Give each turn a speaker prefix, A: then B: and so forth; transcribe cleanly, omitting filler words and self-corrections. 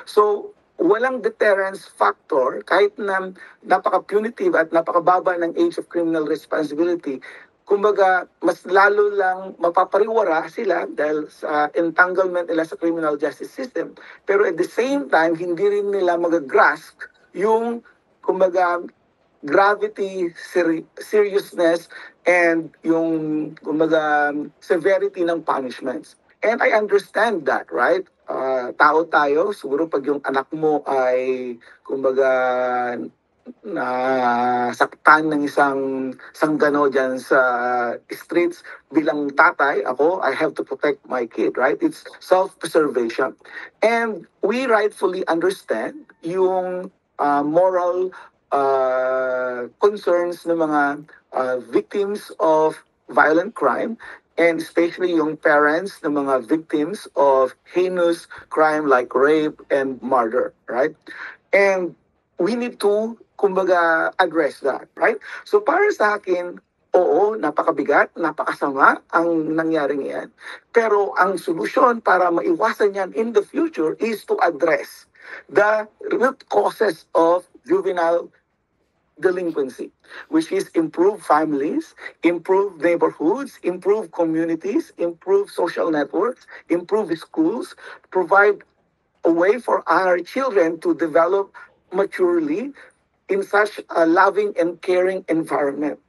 A: So, walang deterrence factor kahit na napaka-punitive at napakababa ng age of criminal responsibility. Kumbaga, mas lalo lang mapapariwara sila dahil sa entanglement nila sa criminal justice system. Pero at the same time, hindi rin nila magagrasp yung, kumbaga, gravity, seriousness, and yung, kumbaga, severity ng punishments. And I understand that, right? Tao tayo, siguro pag yung anak mo ay, kumbaga, na saktan ng isang sanggano dyan sa streets, bilang tatay, ako, I have to protect my kid, right? It's self-preservation. And we rightfully understand yung moral concerns ng mga victims of violent crime, and especially yung parents ng mga victims of heinous crime like rape and murder, right? And we need to, kumbaga, address that, right? So para sa akin, oo, napakabigat, napakasama ang nangyaring yan. Pero ang solusyon para maiwasan yan in the future is to address the root causes of juvenile delinquency, which is improve families, improve neighborhoods, improve communities, improve social networks, improve schools, provide a way for our children to develop maturely in such a loving and caring environment.